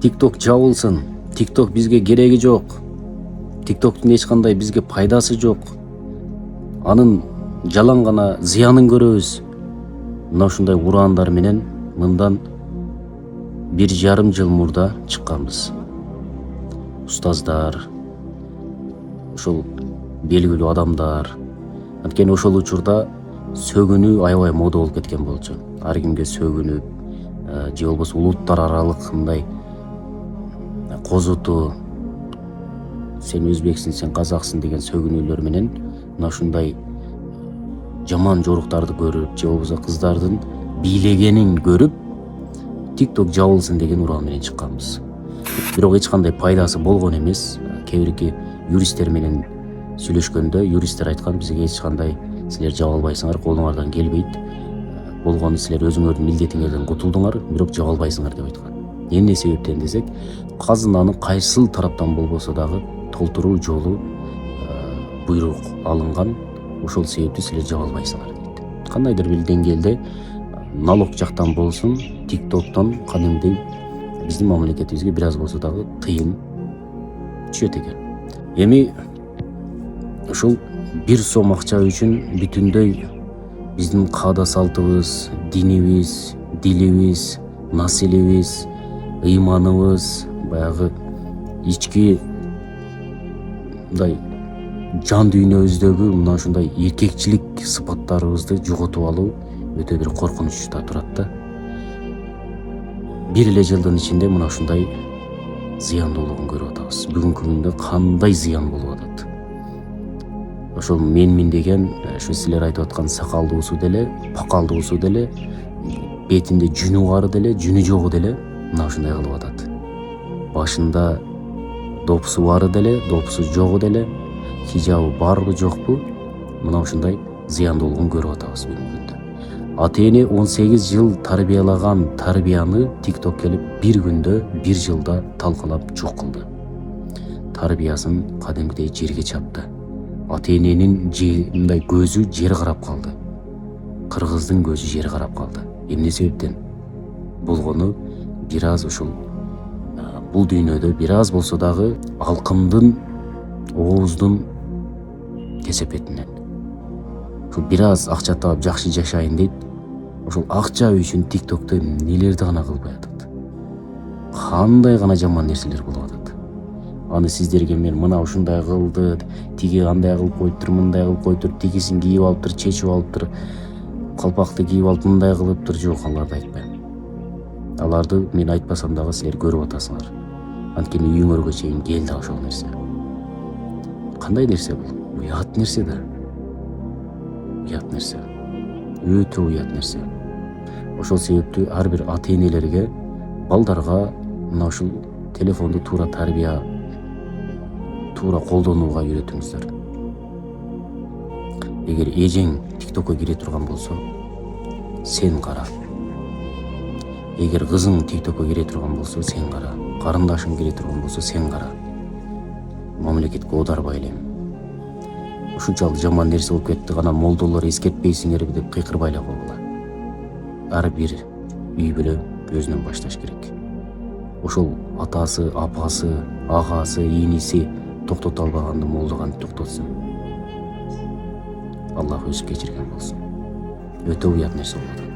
TikTok жабылсын. TikTok бизге кереги жок. TikToктун эч кандай бизге пайдасы жок. Анын жалаң гана зыянын көрөбүз. Мына ушундай ураандар менен мындан 1,5 жыл мурда чыкканбыз. Устаздар, ошол белгилүү адамдар. Анткени ошол учурда сөгүнүү аябай мода болуп кеткен болчу. Ар кимге сөгүнүп, же болбосо улуттар аралык мындай козуту, сен өзбексиң, сен казаксың деген сөгүнүүлөр менен мына ушундай жаман жоруктарды көрүп, же болбосо кыздардын бийлегенин көрүп, TikTok жабылсын деген ураан менен чыкканбыз. Бирок эч кандай пайдасы болгон эмес. Кээ бирки юристтер менен сүйлөшкөндө юристтер айткан, бизге эч кандай силер жаба албайсыңар, колуңардан келбейт. Болгону силер өзүңөрдүн милдетиңерден кутулдуңар, бирок жаба албайсыңар деп айткан. Эмне себептен десек, казынаны кайсыл тараптан болбосо дагы толтуруу жолу буйрук алынган. Ошол себептүү силер жаба албайсыңар дейт. Кандайдыр бир деңгээлде налог жактан болсун, TikToктон кадимдей биздин мамлекетибизге бир аз болсо дагы тыйын түшөт экен. Эми ушул 1 сом акча үчүн бүтүндөй биздин каада салтыбыз, динибиз, дилибиз, населебиз, ыйманыбыз, баягы ички мындай жан дүйнөбүздөгү мына ушундай эркекчилик сыпаттарыбызды жоготуп алуу өтө бир коркунучта турат да. Бир эле жылдын ичинде мына ушундай зыяндуулугун көрүп атабыз. Бүгүнкү күндө кандай зыян болуп атат. Ошол менмин деген, ошо силер айтып аткан сакалдуусу деле, пакалдуусу деле, бетинде жүнү бары деле, жүнү жогу деле мына ушундай кылып атат. Башында допусу бары деле, допусу жогу деле, хижабы барбы жокпу, мына ушундай зыяндуулугун көрүп атабыз бүгүнкү күндө. Ата-эне 18 жыл тарбиялаган тарбияны TikTok келип бир күндө, бир жылда талкалап жок кылды. Тарбиясын кадимкидей жерге чапты. Ата-эненин мындай көзү жер карап калды. Кыргыздын көзү жер карап калды. Эмне себептен? Болгону бир аз ушул бул дүйнөдө бир аз болсо дагы алкымдын, ооздун кесепетинен. Ушул бир аз акча таап жакшы жашайын дейт. Ошол акча үчүн TikTokто нелерди гана кылбай атат. Кандай гана жаман нерселер болуп атат. Аны сиздерге мен мына ушундай кылды, тиги андай кылып коюптур, мындай кылып коюптур, тигисин кийип алыптыр, чечип алыптыр, калпакты кийип алып мындай кылыптыр, жок, аларды айтпайм. Аларды мен айтпасам дагы силер көрүп атасыңар. Анткени үйүңөргө чейин келди ошол нерсе. Кандай нерсе бул? Уят нерсе да. Уят нерсе. Өтө уят нерсе. Ошол себептүү ар бир ата-энелерге балдарга мына ушул телефонду туура тарбия, туура колдонууга үйрөтүңүздөр. Эгер эжең TikTokко кире турган болсо, сен кара. Эгер кызың TikTokко кире турган болсо, сен кара. Карындашың кире турган болсо, сен кара. Мамлекетке оодарбай элем. Ушунчалык жаман нерсе болуп кетти, гана молдолор эскертпейсиңерби деп кыйкырбай эле койгула. Ар бир үй бүлө өзүнөн башташ керек. Ошол атасы, апасы, агасы, ийниси токтото албаганды молдо кантип токтотсун? Аллах өзү кечирген болсун. Өтө уят нерсе болот.